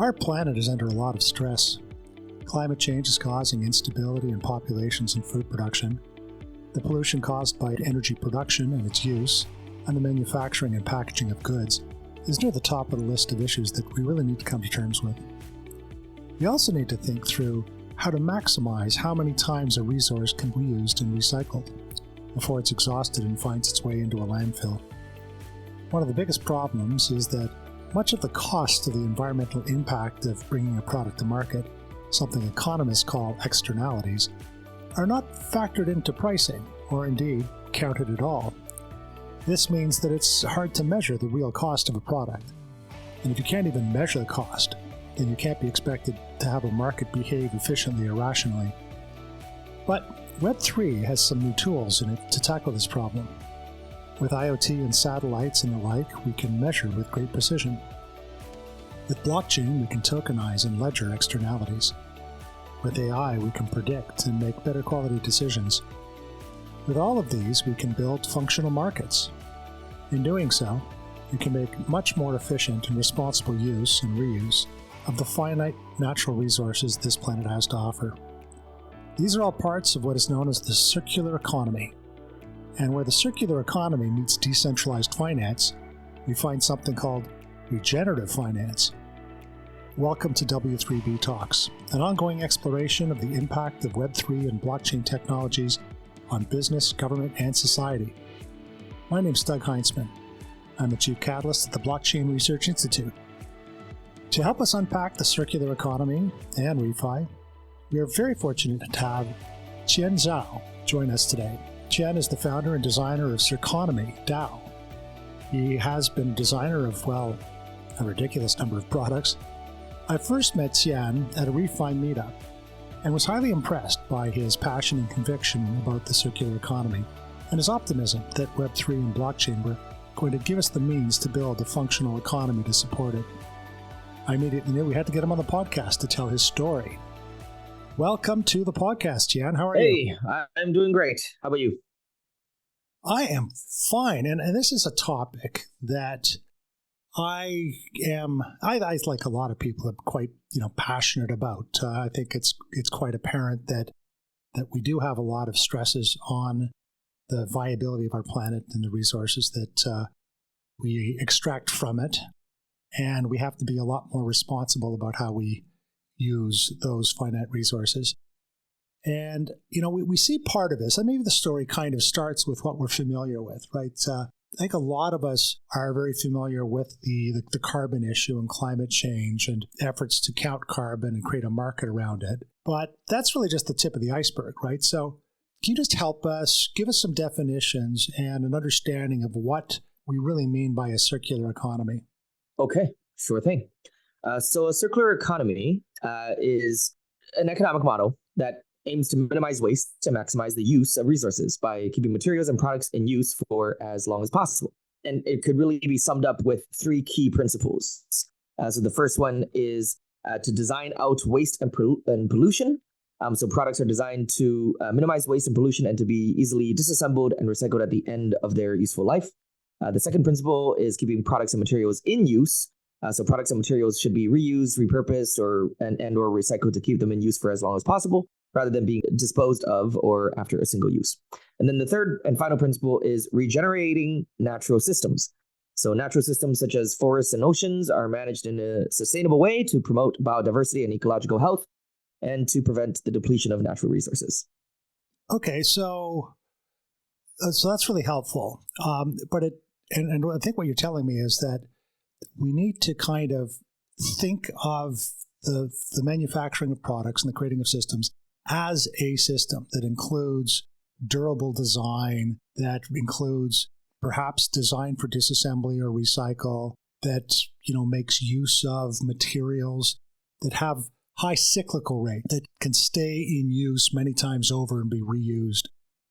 Our planet is under a lot of stress. Climate change is causing instability in populations and food production. The pollution caused by energy production and its use, and the manufacturing and packaging of goods, is near the top of the list of issues that we really need to come to terms with. We also need to think through how to maximize how many times a resource can be reused and recycled before it's exhausted and finds its way into a landfill. One of the biggest problems is that much of the cost of the environmental impact of bringing a product to market, something economists call externalities, are not factored into pricing, or indeed counted at all. This means that it's hard to measure the real cost of a product. And if you can't even measure the cost, then you can't be expected to have a market behave efficiently or rationally. But Web3 has some new tools in it to tackle this problem. With IoT and satellites and the like, we can measure with great precision. With blockchain, we can tokenize and ledger externalities. With AI, we can predict and make better quality decisions. With all of these, we can build functional markets. In doing so, we can make much more efficient and responsible use and reuse of the finite natural resources this planet has to offer. These are all parts of what is known as the circular economy. And where the circular economy meets decentralized finance, we find something called regenerative finance. Welcome to W3B Talks, an ongoing exploration of the impact of Web3 and blockchain technologies on business, government, and society. My name is Doug Heinzman. I'm the Chief Catalyst at the Blockchain Research Institute. To help us unpack the circular economy and ReFi, we are very fortunate to have Tian Zhao join us today. Tian is the founder and designer of Circonomy DAO. He has been designer of, well, a ridiculous number of products. I first met Tian at a ReFi meetup and was highly impressed by his passion and conviction about the circular economy and his optimism that Web3 and blockchain were going to give us the means to build a functional economy to support it. I immediately knew we had to get him on the podcast to tell his story. Welcome to the podcast, Tian. How are you? Hey, I'm doing great. How about you? I am fine. And this is a topic that I, like a lot of people, am quite, passionate about. I think it's quite apparent that we do have a lot of stresses on the viability of our planet and the resources that we extract from it. And we have to be a lot more responsible about how we use those finite resources. And, we see part of this, and maybe the story kind of starts with what we're familiar with, right? I think a lot of us are very familiar with the carbon issue and climate change and efforts to count carbon and create a market around it. But that's really just the tip of the iceberg, right? So can you just help us, give us some definitions and an understanding of what we really mean by a circular economy? Okay, sure thing. So a circular economy is an economic model that aims to minimize waste and maximize the use of resources by keeping materials and products in use for as long as possible. And it could really be summed up with three key principles. So the first one is to design out waste and pollution. So products are designed to minimize waste and pollution and to be easily disassembled and recycled at the end of their useful life. The second principle is keeping products and materials in use. So products and materials should be reused, repurposed, or recycled to keep them in use for as long as possible, rather than being disposed of or after a single use. And then the third and final principle is regenerating natural systems. So natural systems such as forests and oceans are managed in a sustainable way to promote biodiversity and ecological health and to prevent the depletion of natural resources. Okay, so that's really helpful. But I think what you're telling me is that we need to kind of think of the manufacturing of products and the creating of systems as a system that includes durable design, that includes perhaps design for disassembly or recycle, that makes use of materials that have high cyclical rate, that can stay in use many times over and be reused,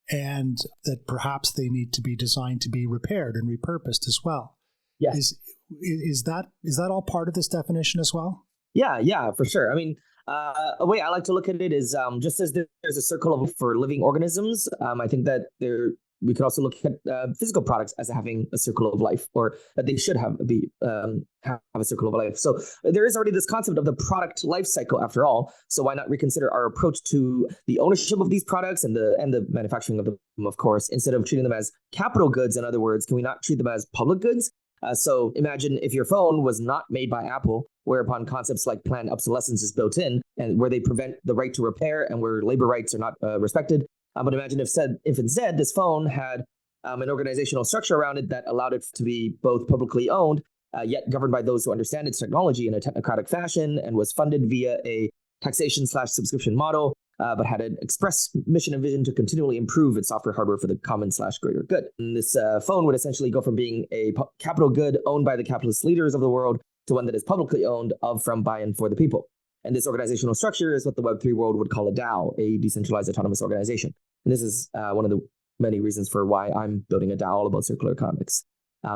and that perhaps they need to be designed to be repaired and repurposed as well. Yes. Is that all part of this definition as well? Yeah, for sure. I mean, a way I like to look at it is just as there's a circle for living organisms, I think that there we could also look at physical products as having a circle of life, or that they should have a circle of life. So there is already this concept of the product life cycle after all. So why not reconsider our approach to the ownership of these products and the manufacturing of them, of course, instead of treating them as capital goods. In other words, can we not treat them as public goods? So imagine if your phone was not made by Apple, whereupon concepts like planned obsolescence is built in, and where they prevent the right to repair and where labor rights are not respected. But imagine if instead this phone had an organizational structure around it that allowed it to be both publicly owned, yet governed by those who understand its technology in a technocratic fashion, and was funded via a taxation/subscription model, but had an express mission and vision to continually improve its software hardware for the common/greater good. And this phone would essentially go from being a capital good owned by the capitalist leaders of the world to one that is publicly owned of, from, by, and for the people. And this organizational structure is what the Web3 world would call a DAO, a decentralized autonomous organization. And this is one of the many reasons for why I'm building a DAO all about circular economics,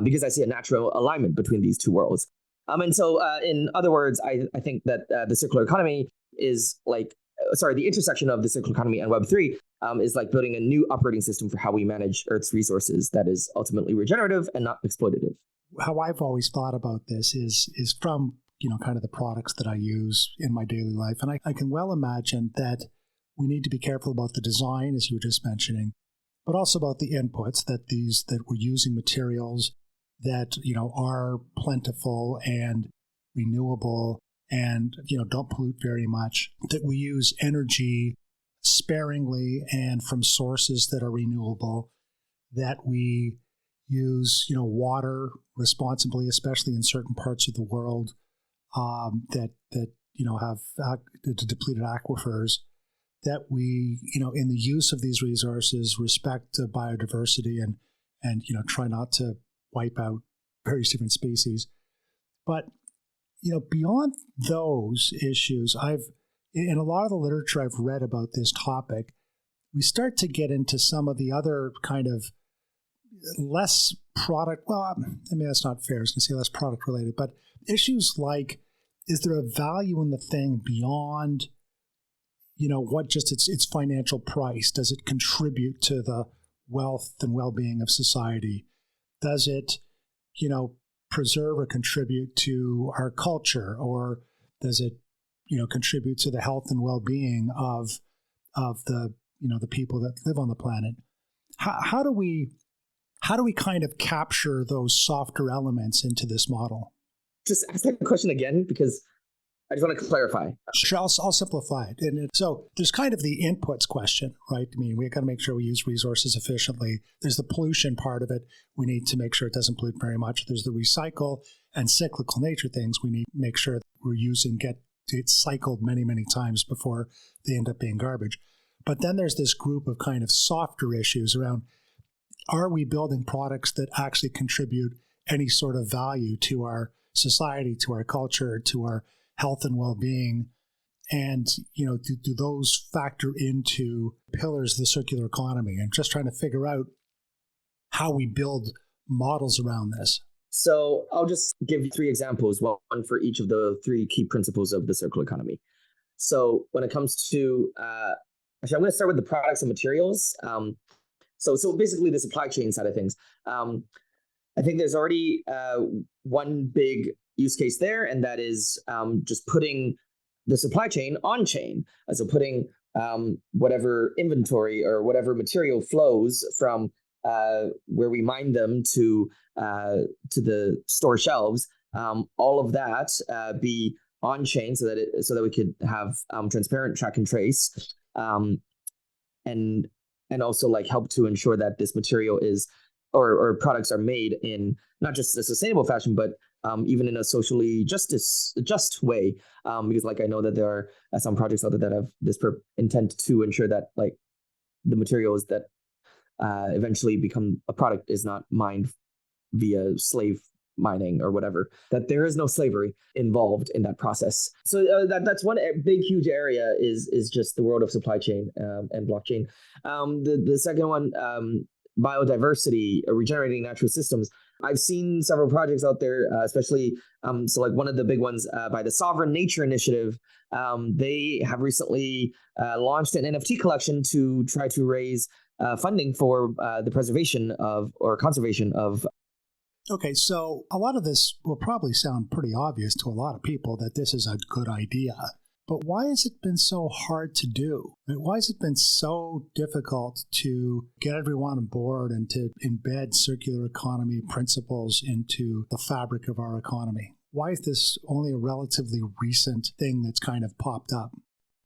because I see a natural alignment between these two worlds. And so, in other words, I think that the circular economy is like, the intersection of the circular economy and Web3 is like building a new operating system for how we manage Earth's resources that is ultimately regenerative and not exploitative. How I've always thought about this is from, kind of the products that I use in my daily life. And I can well imagine that we need to be careful about the design, as you were just mentioning, but also about the inputs that we're using materials that, are plentiful and renewable and, don't pollute very much, that we use energy sparingly and from sources that are renewable, that we use, water responsibly, especially in certain parts of the world that have depleted aquifers, that we, in the use of these resources, respect biodiversity and try not to wipe out various different species. But, beyond those issues, in a lot of the literature I've read about this topic, we start to get into some of the other kind of less product, that's not fair. I was going to say less product related, but issues like, is there a value in the thing beyond, what just its financial price? Does it contribute to the wealth and well-being of society? Does it, preserve or contribute to our culture, or does it, contribute to the health and well-being of the, the people that live on the planet? How do we kind of capture those softer elements into this model? Just ask that question again, because I just want to clarify. Sure, I'll simplify it. So there's kind of the inputs question, right? I mean, we got to make sure we use resources efficiently. There's the pollution part of it. We need to make sure it doesn't pollute very much. There's the recycle and cyclical nature things. We need to make sure that we're using, get it cycled many, many times before they end up being garbage. But then there's this group of kind of softer issues around, are we building products that actually contribute any sort of value to our society, to our culture, to our health and well-being? And, do those factor into pillars of the circular economy? And just trying to figure out how we build models around this. So I'll just give you 3 examples, one for each of the 3 key principles of the circular economy. So when it comes to, actually, I'm going to start with the products and materials. So basically the supply chain side of things. I think there's already one big use case there, and that is just putting the supply chain on chain. So putting whatever inventory or whatever material flows from where we mine them to the store shelves, all of that be on chain so that we could have transparent track and trace, and also like help to ensure that this material is or products are made in not just a sustainable fashion, but even in a socially just way. Because like I know that there are some projects out there that have this intent to ensure that like the materials that eventually become a product is not mined via slave mining or whatever, that there is no slavery involved in that process. So that's one big, huge area is just the world of supply chain and blockchain. The second one, biodiversity, regenerating natural systems. I've seen several projects out there, especially, so like one of the big ones by the Sovereign Nature Initiative. They have recently launched an NFT collection to try to raise funding for the preservation of or conservation of. Okay, so a lot of this will probably sound pretty obvious to a lot of people that this is a good idea. But why has it been so hard to do? Why has it been so difficult to get everyone on board and to embed circular economy principles into the fabric of our economy? Why is this only a relatively recent thing that's kind of popped up?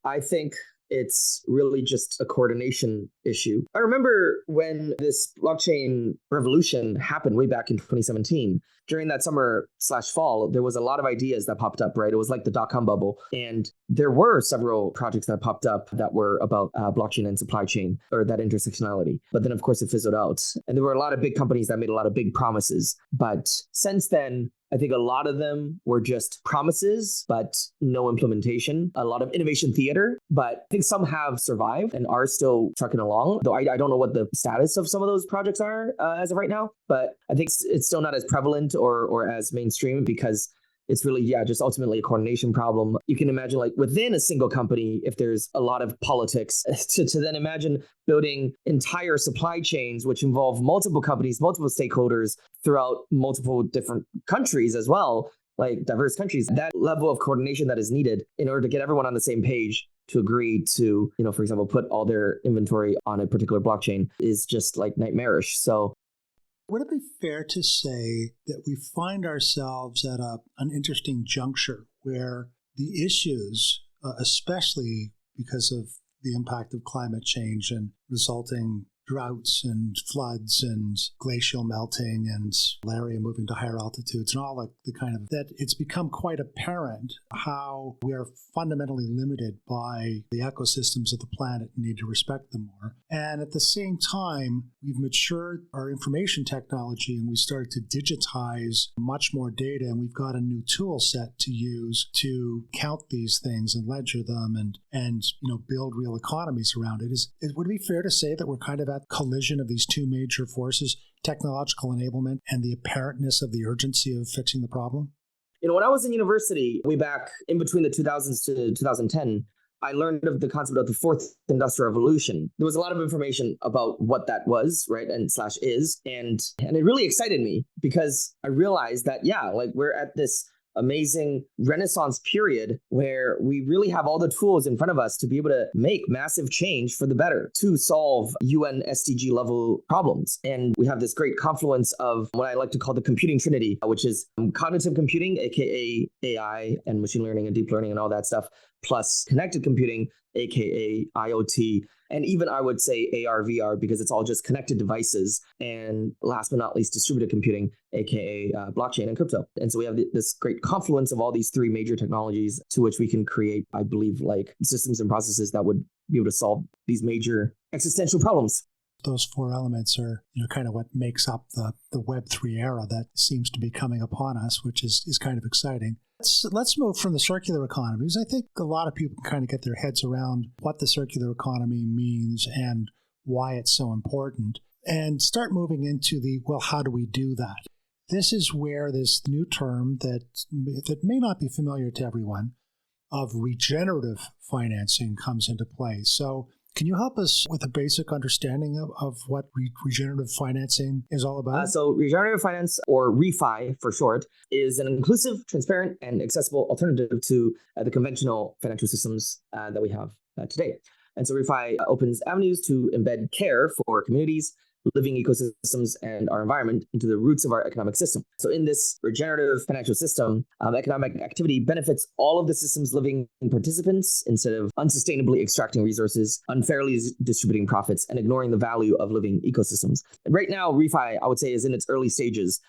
I think it's really just a coordination issue. I remember when this blockchain revolution happened way back in 2017. During that summer/fall, there was a lot of ideas that popped up, right? It was like the dot-com bubble. And there were several projects that popped up that were about blockchain and supply chain, or that intersectionality. But then, of course, it fizzled out. And there were a lot of big companies that made a lot of big promises. But since then, I think a lot of them were just promises, but no implementation. A lot of innovation theater, but I think some have survived and are still trucking along. Though I don't know what the status of some of those projects are as of right now, but I think it's still not as prevalent or as mainstream because it's really, just ultimately a coordination problem. You can imagine like within a single company, if there's a lot of politics, to then imagine building entire supply chains, which involve multiple companies, multiple stakeholders throughout multiple different countries as well, like diverse countries. That level of coordination that is needed in order to get everyone on the same page to agree to, for example, put all their inventory on a particular blockchain is just like nightmarish. So would it be fair to say that we find ourselves at an interesting juncture where the issues, especially because of the impact of climate change and resulting droughts and floods and glacial melting and malaria moving to higher altitudes and all the kind of that, it's become quite apparent how we are fundamentally limited by the ecosystems of the planet and need to respect them more. And at the same time, we've matured our information technology and we started to digitize much more data, and we've got a new tool set to use to count these things and ledger them and build real economies around it. Would it be fair to say that we're kind of at collision of these two major forces, technological enablement and the apparentness of the urgency of fixing the problem? When I was in university, way back in between the 2000s to 2010, I learned of the concept of the fourth industrial revolution. There was a lot of information about what that was, right, and / is, and it really excited me because I realized that, we're at this amazing Renaissance period where we really have all the tools in front of us to be able to make massive change for the better to solve UN SDG level problems. And we have this great confluence of what I like to call the computing trinity, which is cognitive computing, aka AI and machine learning and deep learning and all that stuff, plus connected computing, aka IoT, and even I would say AR, VR, because it's all just connected devices. And last but not least, distributed computing, aka blockchain and crypto. And so we have this great confluence of all these three major technologies to which we can create, I believe, like systems and processes that would be able to solve these major existential problems. Those four elements are, kind of what makes up the Web3 era that seems to be coming upon us, which is kind of exciting. Let's move from the circular economy, because I think a lot of people can kind of get their heads around what the circular economy means and why it's so important, and start moving into how do we do that? This is where this new term that may not be familiar to everyone of regenerative financing comes into play. So can you help us with a basic understanding of what regenerative financing is all about? So regenerative finance, or ReFi for short, is an inclusive, transparent, and accessible alternative to the conventional financial systems that we have today. And so ReFi opens avenues to embed care for communities, living ecosystems, and our environment into the roots of our economic system. So in this regenerative financial system, economic activity benefits all of the system's living participants instead of unsustainably extracting resources, unfairly distributing profits, and ignoring the value of living ecosystems. And right now, ReFi, I would say, is in its early stages.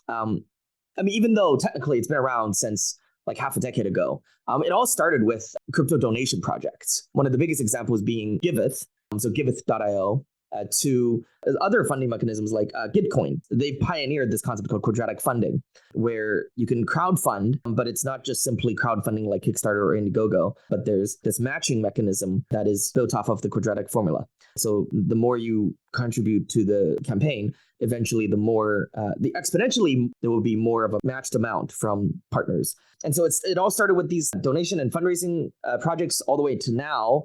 Even though technically it's been around since like half a decade ago, it all started with crypto donation projects. One of the biggest examples being Giveth, so Giveth.io, to other funding mechanisms like Gitcoin. They've pioneered this concept called quadratic funding, where you can crowdfund, but it's not just simply crowdfunding like Kickstarter or Indiegogo, but there's this matching mechanism that is built off of the quadratic formula. So the more you contribute to the campaign, eventually exponentially there will be more of a matched amount from partners. And so it all started with these donation and fundraising projects all the way to now.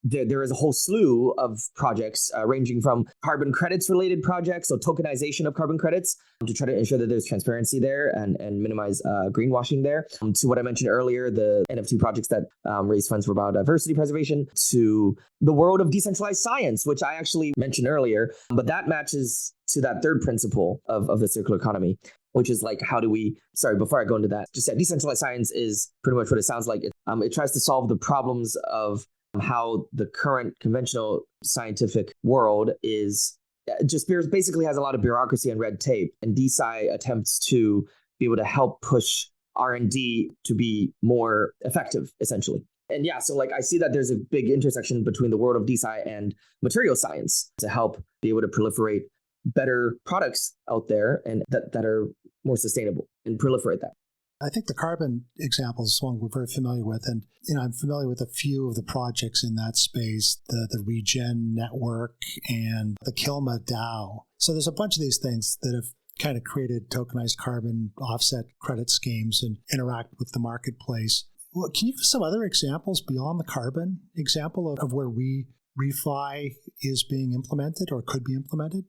there is a whole slew of projects ranging from carbon credits related projects, so tokenization of carbon credits to try to ensure that there's transparency there and minimize greenwashing there, to what I mentioned earlier, the NFT projects that raise funds for biodiversity preservation, to the world of decentralized science, which I actually mentioned earlier, but that matches to that third principle of the circular economy, which is like, how do we, before I go into that, just decentralized science is pretty much what it sounds like. It tries to solve the problems of how the current conventional scientific world is just basically has a lot of bureaucracy and red tape, and DeSci attempts to be able to help push R&D to be more effective, essentially. And yeah, so like I see that there's a big intersection between the world of DeSci and material science to help be able to proliferate better products out there and that are more sustainable and proliferate that. I think the carbon example is one we're very familiar with. And, I'm familiar with a few of the projects in that space, the Regen Network and the Kilma DAO. So there's a bunch of these things that have kind of created tokenized carbon offset credit schemes and interact with the marketplace. Well, can you give some other examples beyond the carbon example of where ReFi is being implemented or could be implemented?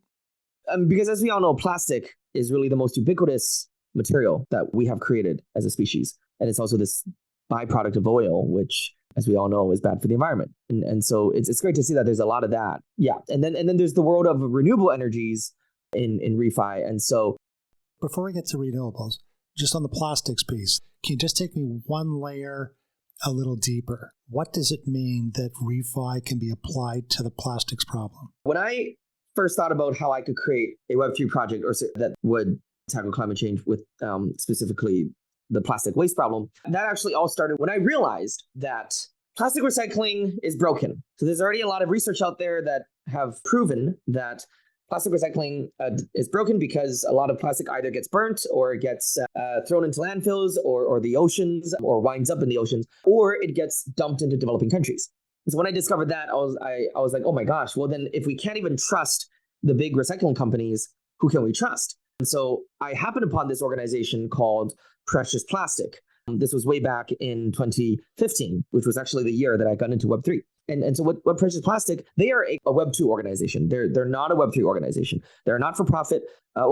Because as we all know, plastic is really the most ubiquitous material that we have created as a species. And it's also this byproduct of oil, which, as we all know, is bad for the environment. And so it's great to see that there's a lot of that. Yeah. And then there's the world of renewable energies in ReFi. And so before we get to renewables, just on the plastics piece, can you just take me one layer a little deeper? What does it mean that ReFi can be applied to the plastics problem? When I first thought about how I could create a Web3 project that would tackle climate change with specifically the plastic waste problem, that actually all started when I realized that plastic recycling is broken. So there's already a lot of research out there that have proven that plastic recycling is broken because a lot of plastic either gets burnt or gets thrown into landfills or the oceans or winds up in the oceans, or it gets dumped into developing countries. So when I discovered that, I was like, oh my gosh, well then if we can't even trust the big recycling companies, who can we trust? And so I happened upon this organization called Precious Plastic. This was way back in 2015, which was actually the year that I got into Web3. And so what Precious Plastic, they are a Web2 organization. They're not a Web3 organization. They're not for profit.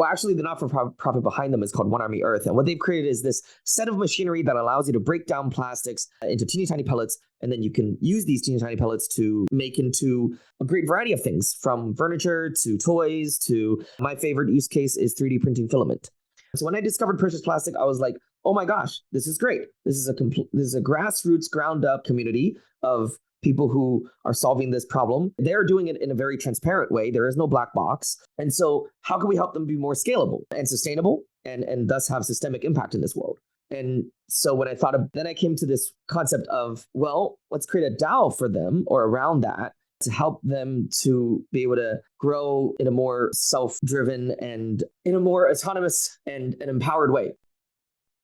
Actually, the not for profit behind them is called One Army Earth. And what they've created is this set of machinery that allows you to break down plastics into teeny tiny pellets. And then you can use these teeny tiny pellets to make into a great variety of things, from furniture to toys to my favorite use case is 3D printing filament. So when I discovered Precious Plastic, I was like, oh my gosh, this is great. This is a grassroots, ground up community of people who are solving this problem. They're doing it in a very transparent way. There is no black box. And so how can we help them be more scalable and sustainable and thus have systemic impact in this world? And so when then I came to this concept of, well, let's create a DAO for them or around that to help them to be able to grow in a more self-driven and in a more autonomous and an empowered way.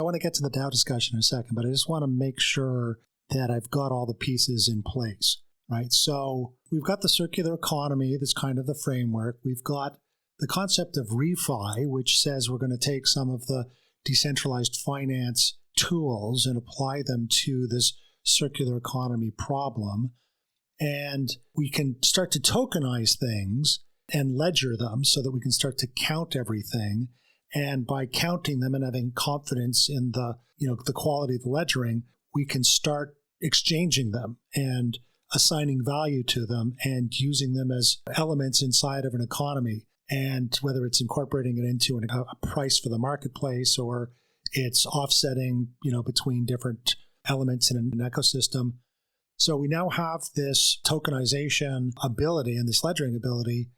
I want to get to the DAO discussion in a second, but I just want to make sure that I've got all the pieces in place, right? So we've got the circular economy, that's kind of the framework. We've got the concept of ReFi, which says we're going to take some of the decentralized finance tools and apply them to this circular economy problem. And we can start to tokenize things and ledger them so that we can start to count everything. And by counting them and having confidence in the quality of the ledgering, we can start exchanging them and assigning value to them and using them as elements inside of an economy. And whether it's incorporating it into a price for the marketplace or it's offsetting, between different elements in an ecosystem. So we now have this tokenization ability and this ledgering ability.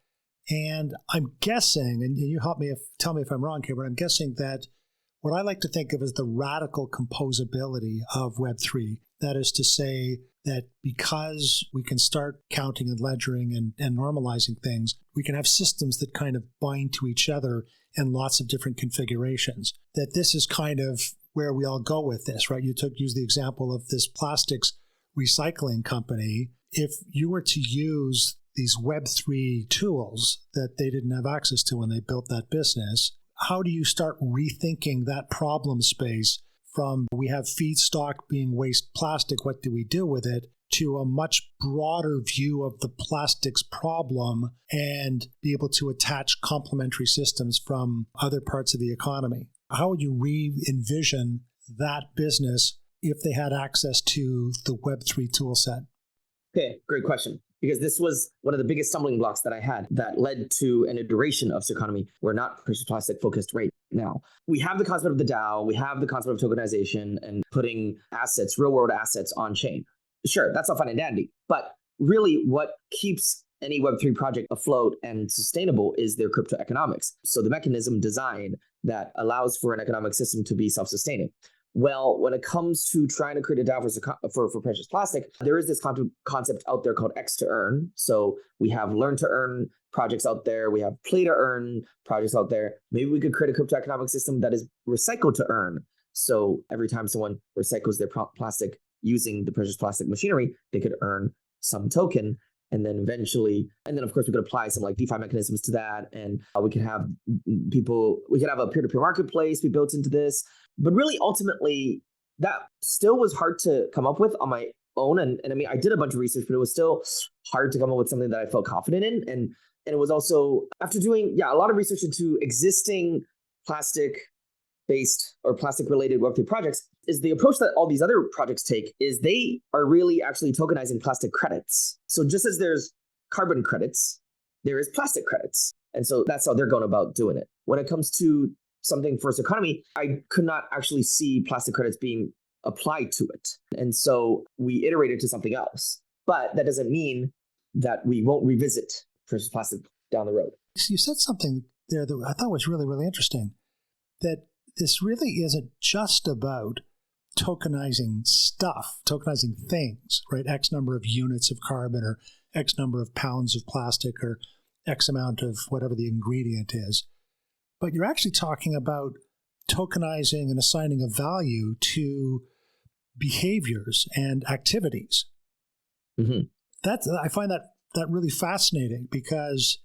And I'm guessing, and you tell me if I'm wrong here, but I'm guessing that what I like to think of as the radical composability of Web3, that is to say that because we can start counting and ledgering and normalizing things, we can have systems that kind of bind to each other in lots of different configurations. That this is kind of where we all go with this, right? You used the example of this plastics recycling company. If you were to use these Web3 tools that they didn't have access to when they built that business, how do you start rethinking that problem space from we have feedstock being waste plastic, what do we do with it, to a much broader view of the plastics problem and be able to attach complementary systems from other parts of the economy. How would you re-envision that business if they had access to the Web3 toolset? Okay, great question. Because this was one of the biggest stumbling blocks that I had that led to an iteration of Circonomy. We're not precious plastic focused right now. We have the concept of the DAO, we have the concept of tokenization and putting assets, real world assets on chain. Sure, that's all fine and dandy. But really what keeps any Web3 project afloat and sustainable is their crypto economics. So the mechanism design that allows for an economic system to be self-sustaining. Well, when it comes to trying to create a DAO for precious plastic, there is this concept out there called X to earn. So we have learn to earn projects out there. We have play to earn projects out there. Maybe we could create a crypto economic system that is recycle to earn. So every time someone recycles their plastic using the precious plastic machinery, they could earn some token. And then of course we could apply some like DeFi mechanisms to that. And we could have a peer-to-peer marketplace be built into this. But really, ultimately, that still was hard to come up with on my own. And I mean, I did a bunch of research, but it was still hard to come up with something that I felt confident in. And it was also after doing, a lot of research into existing plastic-based or plastic-related Web3 projects, is the approach that all these other projects take is they are really actually tokenizing plastic credits. So just as there's carbon credits, there is plastic credits. And so that's how they're going about doing it. When it comes to something for Circonomy, I could not actually see plastic credits being applied to it. And so we iterated to something else. But that doesn't mean that we won't revisit precious plastic down the road. You said something there that I thought was really, really interesting, that this really isn't just about tokenizing stuff, tokenizing things, right? X number of units of carbon or X number of pounds of plastic or X amount of whatever the ingredient is. But you're actually talking about tokenizing and assigning a value to behaviors and activities. Mm-hmm. I find that really fascinating, because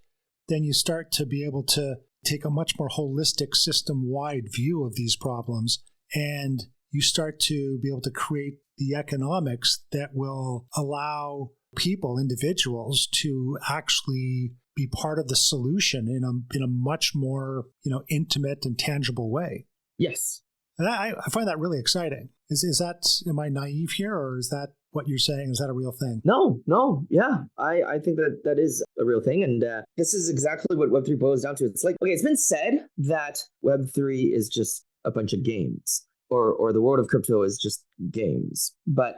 then you start to be able to take a much more holistic system-wide view of these problems, and you start to be able to create the economics that will allow people, individuals, to actually be part of the solution in a much more intimate and tangible way. Yes, and I find that really exciting. Is that, am I naive here, or is that what you're saying? Is that a real thing? No, yeah, I think that is a real thing, and this is exactly what Web3 boils down to. It's like, okay, it's been said that Web3 is just a bunch of games, or the world of crypto is just games, but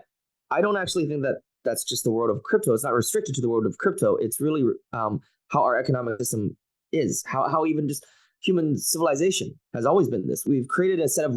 I don't actually think that that's just the world of crypto. It's not restricted to the world of crypto. It's really how our economic system is, how even just human civilization has always been this. We've created a set of,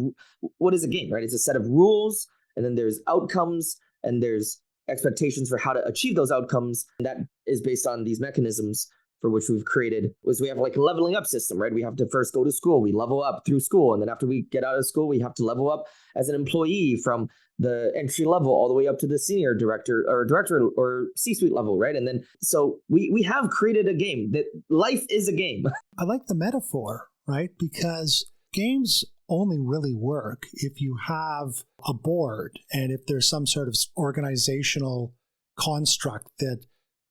what is a game, right? It's a set of rules, and then there's outcomes, and there's expectations for how to achieve those outcomes. And that is based on these mechanisms for which we've created. We have like a leveling up system, right? We have to first go to school, we level up through school. And then after we get out of school, we have to level up as an employee from the entry level all the way up to the senior director or C-suite level, right? And then, so we have created a game that life is a game. I like the metaphor, right? Because games only really work if you have a board and if there's some sort of organizational construct that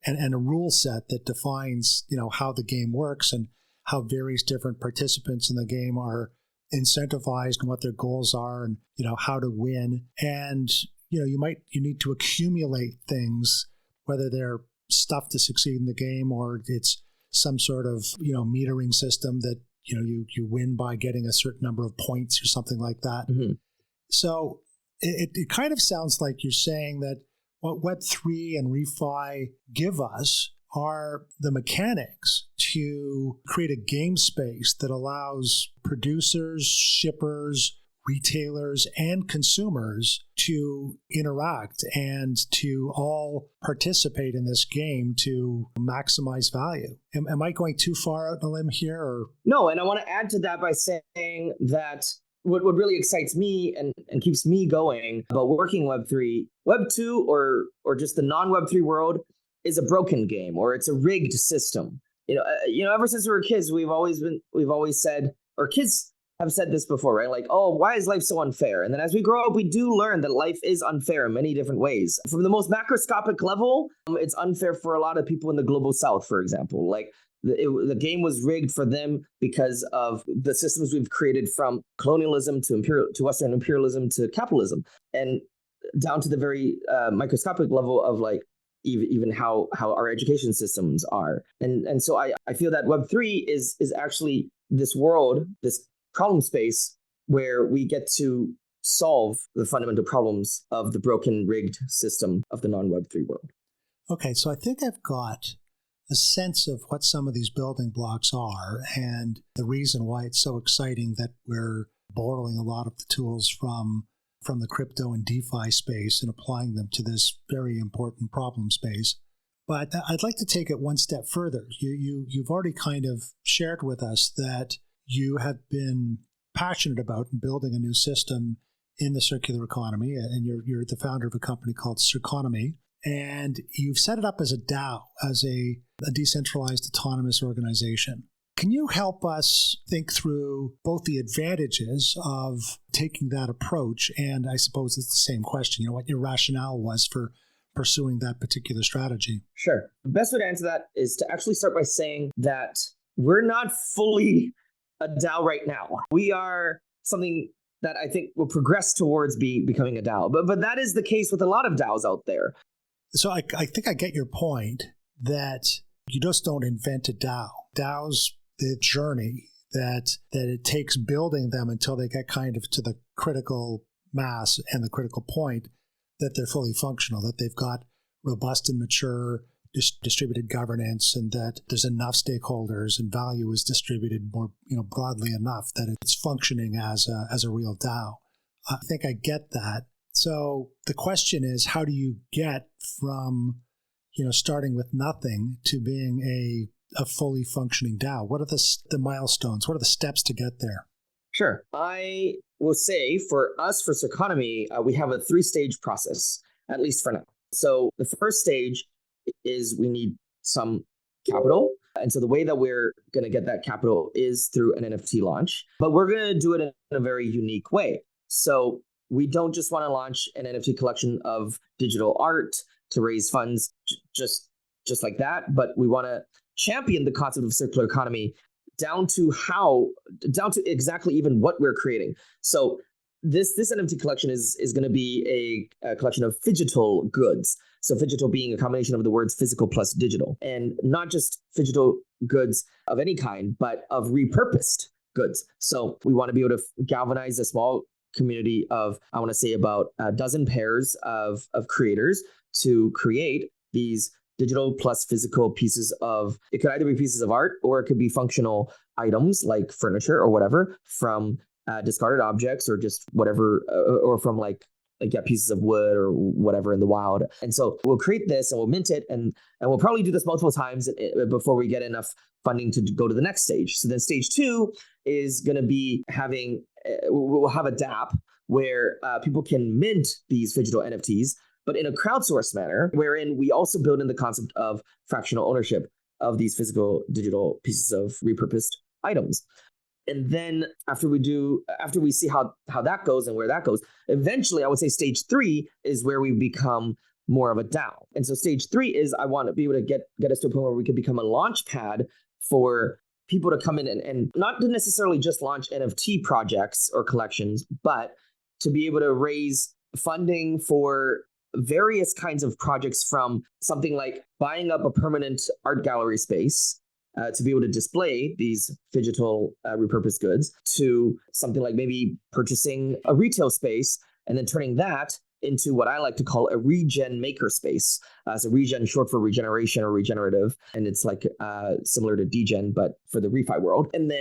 and a rule set that defines, how the game works and how various different participants in the game are incentivized and what their goals are and, how to win. And, you need to accumulate things, whether they're stuff to succeed in the game or it's some sort of, metering system that, you win by getting a certain number of points or something like that. Mm-hmm. So it kind of sounds like you're saying that what Web3 and ReFi give us are the mechanics to create a game space that allows producers, shippers, retailers, and consumers to interact and to all participate in this game to maximize value. Am I going too far out on a limb here? Or? No, and I want to add to that by saying that what really excites me and keeps me going about working Web3, Web2 or just the non-Web3 world is a broken game, or it's a rigged system. Ever since we were kids, we've always said, or kids have said this before, right? Like, oh, why is life so unfair? And then as we grow up, we do learn that life is unfair in many different ways. From the most macroscopic level, it's unfair for a lot of people in the global south, for example. Like the game was rigged for them because of the systems we've created, from colonialism to Western imperialism to capitalism, and down to the very microscopic level of like even how our education systems are. And so I feel that Web3 is actually this world, this problem space where we get to solve the fundamental problems of the broken, rigged system of the non-Web3 world. Okay, so I think I've got a sense of what some of these building blocks are and the reason why it's so exciting that we're borrowing a lot of the tools from the crypto and DeFi space and applying them to this very important problem space. But I'd like to take it one step further. You've already kind of shared with us that you have been passionate about building a new system in the circular economy, and you're the founder of a company called Circonomy, and you've set it up as a DAO, as a decentralized autonomous organization. Can you help us think through both the advantages of taking that approach, and I suppose it's the same question, what your rationale was for pursuing that particular strategy? Sure. The best way to answer that is to actually start by saying that we're not fully a DAO right now. We are something that I think will progress towards becoming a DAO. But that is the case with a lot of DAOs out there. So I think I get your point that you just don't invent a DAO. DAOs, the journey that it takes building them until they get kind of to the critical mass and the critical point that they're fully functional, that they've got robust and mature distributed governance, and that there's enough stakeholders and value is distributed more broadly enough that it's functioning as a real DAO. I think I get that. So the question is, how do you get from starting with nothing to being a fully functioning DAO? What are the milestones? What are the steps to get there? Sure. I will say for us, for Circonomy, we have a 3-stage process, at least for now. So the first stage is we need some capital. And so the way that we're going to get that capital is through an NFT launch, but we're going to do it in a very unique way. So we don't just want to launch an NFT collection of digital art to raise funds just like that, but we want to champion the concept of circular economy down to exactly even what we're creating. So this NFT collection is going to be a collection of phygital goods. So phygital being a combination of the words physical plus digital, and not just phygital goods of any kind, but of repurposed goods. So we want to be able to galvanize a small community of, I want to say, about a dozen pairs of creators to create these digital plus physical pieces of, it could either be pieces of art or it could be functional items like furniture or whatever from discarded objects or just whatever, or from like pieces of wood or whatever in the wild. And so we'll create this and we'll mint it, and we'll probably do this multiple times before we get enough funding to go to the next stage. So then stage 2 is going to be we'll have a DApp where people can mint these phygital NFTs, but in a crowdsourced manner, wherein we also build in the concept of fractional ownership of these physical digital pieces of repurposed items. And then after we see how that goes and where that goes, eventually I would say stage 3 is where we become more of a DAO. And so stage 3 is, I want to be able to get us to a point where we can become a launch pad for people to come in and not to necessarily just launch NFT projects or collections, but to be able to raise funding for various kinds of projects, from something like buying up a permanent art gallery space to be able to display these phygital repurposed goods, to something like maybe purchasing a retail space and then turning that into what I like to call a regen maker space. So regen, short for regeneration or regenerative, and it's like similar to degen, but for the ReFi world. And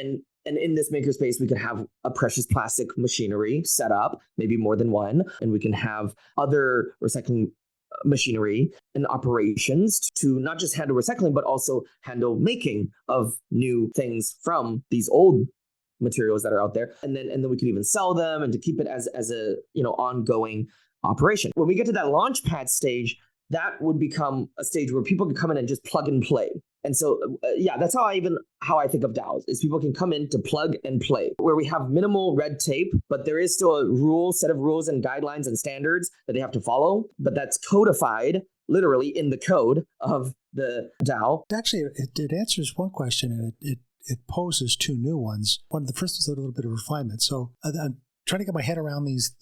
in this makerspace, we could have a precious plastic machinery set up, maybe more than one, and we can have other recycling machinery and operations to not just handle recycling, but also handle making of new things from these old materials that are out there. And then we could even sell them, and to keep it as a ongoing operation. When we get to that launch pad stage, that would become a stage where people can come in and just plug and play. And so, that's how I think of DAOs is people can come in to plug and play where we have minimal red tape, but there is still a set of rules and guidelines and standards that they have to follow, but that's codified literally in the code of the DAO. Actually, it answers one question and it poses two new ones. One of the first is a little bit of refinement. So I'm trying to get my head around these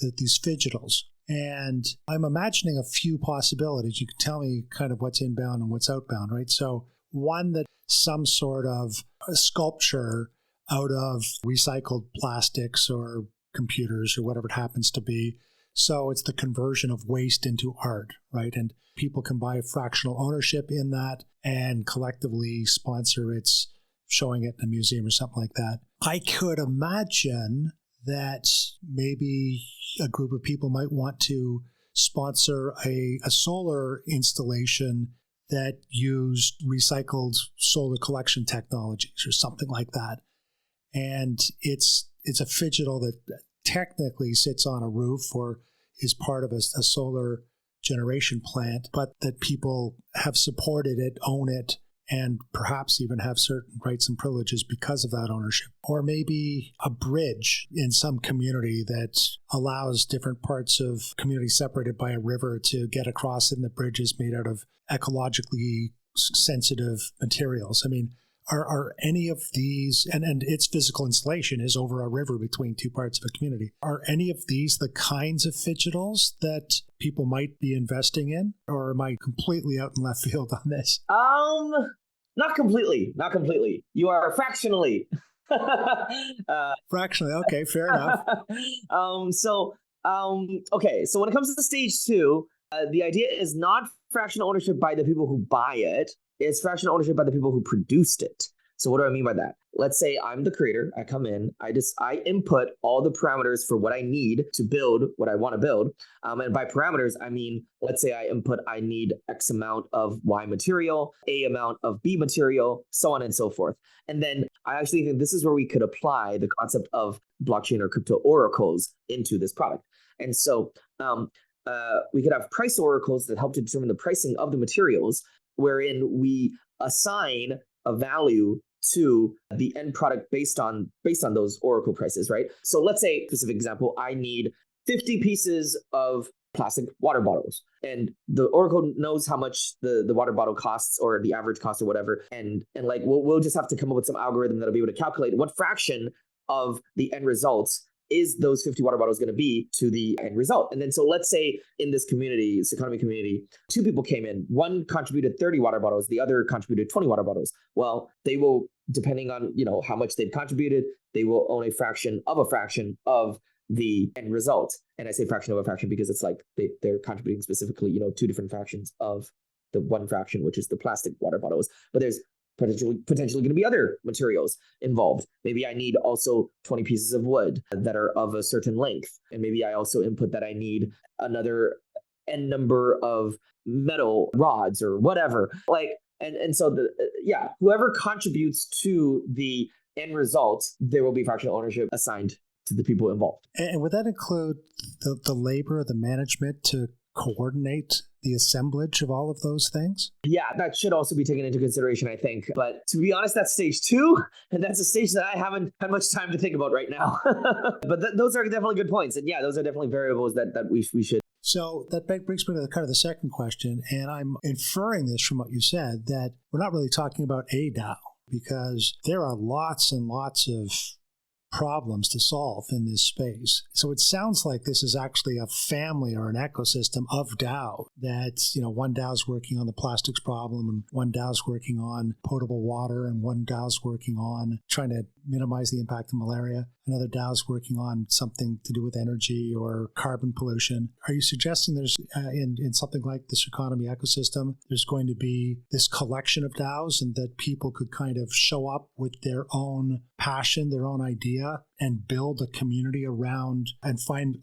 fidgetals. And I'm imagining a few possibilities. You can tell me kind of what's inbound and what's outbound, right? So one that some sort of a sculpture out of recycled plastics or computers or whatever it happens to be. So it's the conversion of waste into art, right? And people can buy fractional ownership in that and collectively sponsor its showing it in a museum or something like that. I could imagine that maybe a group of people might want to sponsor a solar installation that used recycled solar collection technologies or something like that. And it's a fidgetal that technically sits on a roof or is part of a solar generation plant, but that people have supported it, own it, and perhaps even have certain rights and privileges because of that ownership. Or maybe a bridge in some community that allows different parts of community separated by a river to get across, and the bridge is made out of ecologically sensitive materials. I mean, are any of these, and its physical installation is over a river between two parts of a community, are any of these the kinds of fidgetals that people might be investing in? Or am I completely out in left field on this? Not completely. You are fractionally. Fractionally, okay, fair enough. Okay, so when it comes to stage 2, the idea is not fractional ownership by the people who buy it. It's fractional ownership by the people who produced it. So what do I mean by that? Let's say I'm the creator. I come in, I input all the parameters for what I need to build what I want to build. And by parameters, I mean, let's say I need X amount of Y material, A amount of B material, so on and so forth. And then I actually think this is where we could apply the concept of blockchain or crypto oracles into this product. And so we could have price oracles that help to determine the pricing of the materials, wherein we assign a value to the end product based on those oracle prices, right? So let's say, specific example, I need 50 pieces of plastic water bottles, and the oracle knows how much the water bottle costs, or the average cost, or whatever, and like we'll just have to come up with some algorithm that'll be able to calculate what fraction of the end results is those 50 water bottles going to be to the end result. And then so let's say in this community, Circonomy community, 2 people came in, one contributed 30 water bottles, the other contributed 20 water bottles. Well, they will, depending on how much they've contributed, they will own a fraction of the end result. And I say fraction of a fraction because it's like they're contributing specifically, 2 different fractions of the one fraction, which is the plastic water bottles. But there's potentially going to be other materials involved. Maybe I need also 20 pieces of wood that are of a certain length. And maybe I also input that I need another N number of metal rods or whatever. And so whoever contributes to the end result, there will be fractional ownership assigned to the people involved. And would that include the labor, the management to coordinate the assemblage of all of those things? Yeah, that should also be taken into consideration, I think. But to be honest, that's stage 2, and that's a stage that I haven't had much time to think about right now. But those are definitely good points. And those are definitely variables that we should. So that brings me to the second question, and I'm inferring this from what you said, that we're not really talking about a DAO, because there are lots and lots of problems to solve in this space. So it sounds like this is actually a family or an ecosystem of DAO that, one DAO is working on the plastics problem, and one DAO is working on potable water, and one DAO is working on trying to minimize the impact of malaria. Another DAO is working on something to do with energy or carbon pollution. Are you suggesting there's, in something like the Circonomy ecosystem, there's going to be this collection of DAOs, and that people could kind of show up with their own passion, their own idea, and build a community around and find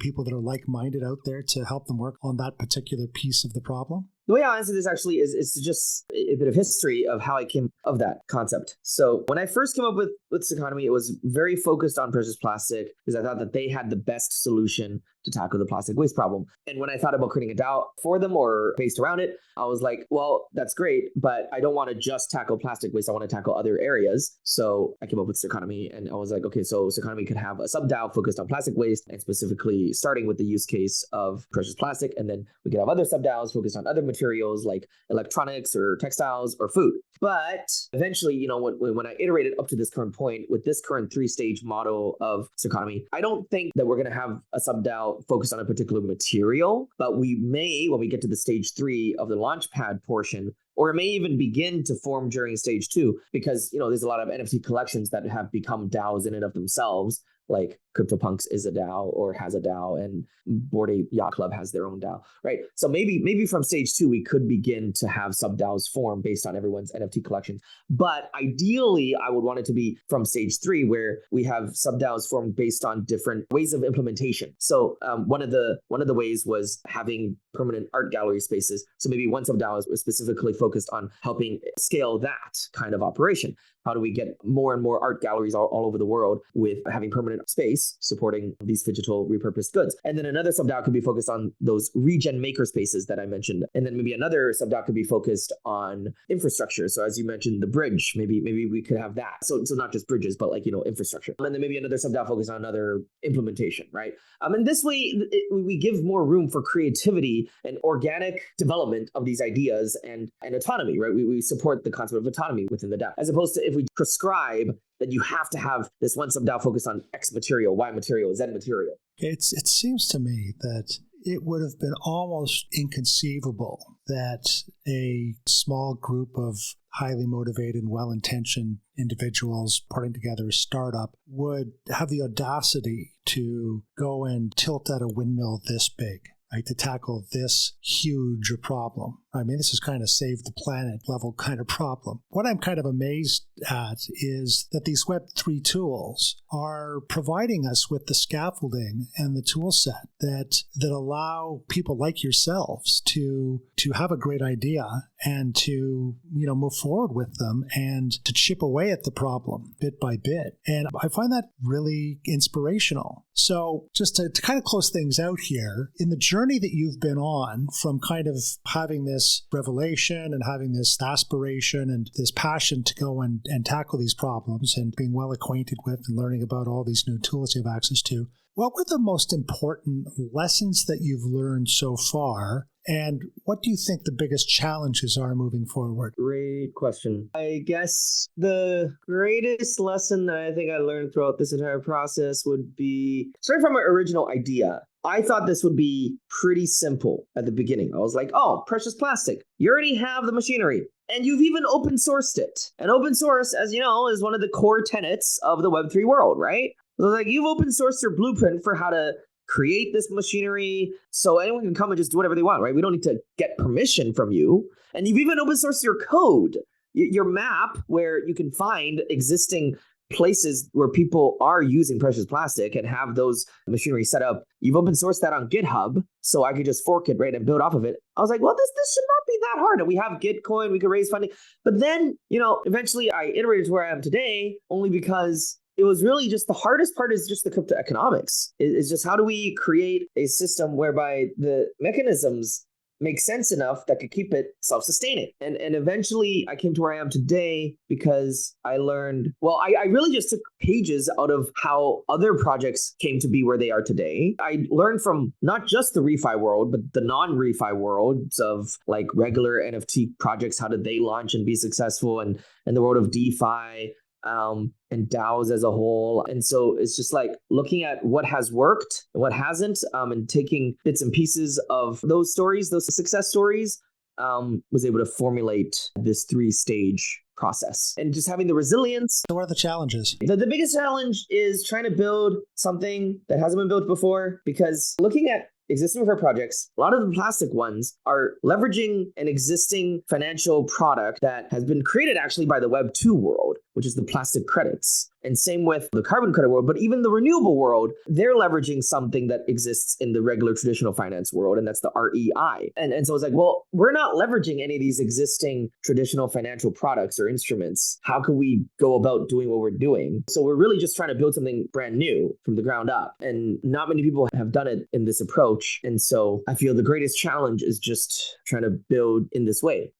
people that are like-minded out there to help them work on that particular piece of the problem? The way I'll answer this actually is just a bit of history of how I came of that concept. So when I first came up with with Circonomy, it was very focused on precious plastic because I thought that they had the best solution to tackle the plastic waste problem. And when I thought about creating a DAO for them or based around it, I was like, well, that's great, but I don't want to just tackle plastic waste. I want to tackle other areas. So I came up with Circonomy, and I was like, okay, so Circonomy could have a sub-DAO focused on plastic waste, and specifically starting with the use case of precious plastic. And then we could have other sub-DAOs focused on other materials like electronics or textiles or food. But eventually, when I iterated up to this current point with this current 3-stage model of Circonomy, I don't think that we're going to have a sub-DAO focused on a particular material, but we may, when we get to the stage 3 of the launchpad portion, or it may even begin to form during stage 2, because there's a lot of NFT collections that have become DAOs in and of themselves. Like CryptoPunks is a DAO or has a DAO, and Bored Ape Yacht Club has their own DAO, right? So maybe from stage 2, we could begin to have sub DAOs form based on everyone's NFT collections. But ideally, I would want it to be from stage 3, where we have sub DAOs formed based on different ways of implementation. So one of the ways was having permanent art gallery spaces. So maybe one sub DAO is specifically focused on helping scale that kind of operation. How do we get more and more art galleries all over the world with having permanent space supporting these digital repurposed goods? And then another sub-DAO could be focused on those regen maker spaces that I mentioned. And then maybe another sub-DAO could be focused on infrastructure. So as you mentioned, the bridge, maybe we could have that. So not just bridges, but infrastructure. And then maybe another sub-DAO focused on another implementation, right? And this way, we give more room for creativity and organic development of these ideas and autonomy, right? We support the concept of autonomy within the DAO, as opposed to if we prescribe that you have to have this one sub-DAO focused on X material, Y material, Z material. It seems to me that it would have been almost inconceivable that a small group of highly motivated and well-intentioned individuals putting together a startup would have the audacity to go and tilt at a windmill this big, right, to tackle this huge problem. I mean, this is kind of save the planet level kind of problem. What I'm kind of amazed at is that these Web3 tools are providing us with the scaffolding and the tool set that allow people like yourselves to have a great idea and to move forward with them and to chip away at the problem bit by bit. And I find that really inspirational. So just to kind of close things out here, in the journey that you've been on from kind of having this revelation and having this aspiration and this passion to go and tackle these problems and being well acquainted with and learning about all these new tools you have access to, what were the most important lessons that you've learned so far? And what do you think the biggest challenges are moving forward? Great question. I guess the greatest lesson that I think I learned throughout this entire process would be, starting from my original idea, I thought this would be pretty simple at the beginning. I was like, oh, precious plastic. You already have the machinery. And you've even open sourced it. And open source, as you know, is one of the core tenets of the Web3 world, right? So like, you've open sourced your blueprint for how to create this machinery so anyone can come and just do whatever they want, right? We don't need to get permission from you. And you've even open sourced your code, your map, where you can find existing places where people are using precious plastic and have those machinery set up. You've open sourced that on GitHub, so I could just fork it, right, and build off of it. I was like, well, this should not be that hard. And we have Gitcoin, we could raise funding. But then, eventually I iterated to where I am today, only because it was really just the hardest part is just the crypto economics. It's just, how do we create a system whereby the mechanisms make sense enough that could keep it self-sustaining. And eventually I came to where I am today because I learned, I really just took pages out of how other projects came to be where they are today. I learned from not just the ReFi world, but the non-ReFi worlds of like regular NFT projects. How did they launch and be successful? And the world of DeFi, and DAOs as a whole. And so it's just like looking at what has worked and what hasn't, and taking bits and pieces of those stories, those success stories, was able to formulate this 3-stage process and just having the resilience. So what are the challenges? The biggest challenge is trying to build something that hasn't been built before, because looking at existing ReFi projects, a lot of the plastic ones are leveraging an existing financial product that has been created actually by the Web 2 world, which is the plastic credits. And same with the carbon credit world, but even the renewable world, they're leveraging something that exists in the regular traditional finance world, and that's the REI. And so it's like, well, we're not leveraging any of these existing traditional financial products or instruments. How can we go about doing what we're doing? So we're really just trying to build something brand new from the ground up. And not many people have done it in this approach. And so I feel the greatest challenge is just trying to build in this way.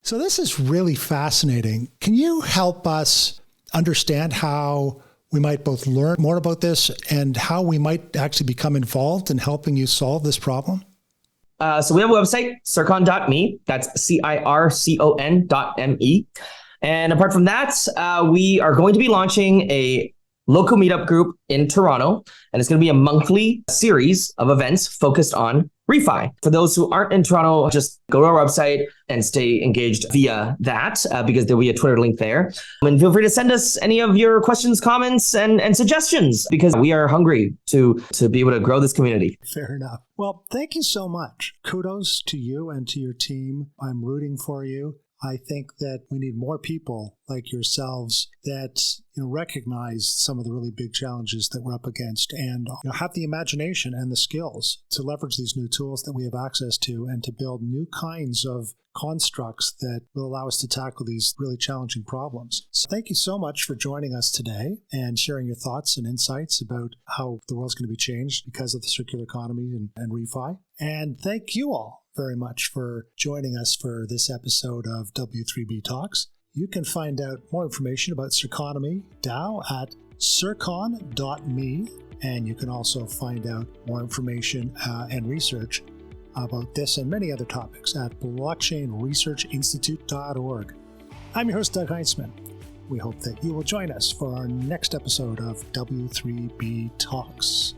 So this is really fascinating. Can you help us understand how we might both learn more about this and how we might actually become involved in helping you solve this problem? So we have a website, circon.me. That's CIRCON.me. And apart from that, we are going to be launching a local meetup group in Toronto, and it's going to be a monthly series of events focused on ReFi. For those who aren't in Toronto, just go to our website and stay engaged via that because there'll be a Twitter link there. And feel free to send us any of your questions, comments, and suggestions because we are hungry to be able to grow this community. Fair enough. Well, thank you so much. Kudos to you and to your team. I'm rooting for you. I think that we need more people like yourselves that recognize some of the really big challenges that we're up against and have the imagination and the skills to leverage these new tools that we have access to and to build new kinds of constructs that will allow us to tackle these really challenging problems. So thank you so much for joining us today and sharing your thoughts and insights about how the world's going to be changed because of the circular economy and ReFi. And thank you all very much for joining us for this episode of W3B Talks. You can find out more information about Circonomy DAO at circon.me, and you can also find out more information and research about this and many other topics at blockchainresearchinstitute.org. I'm your host, Doug Heinzman. We hope that you will join us for our next episode of W3B Talks.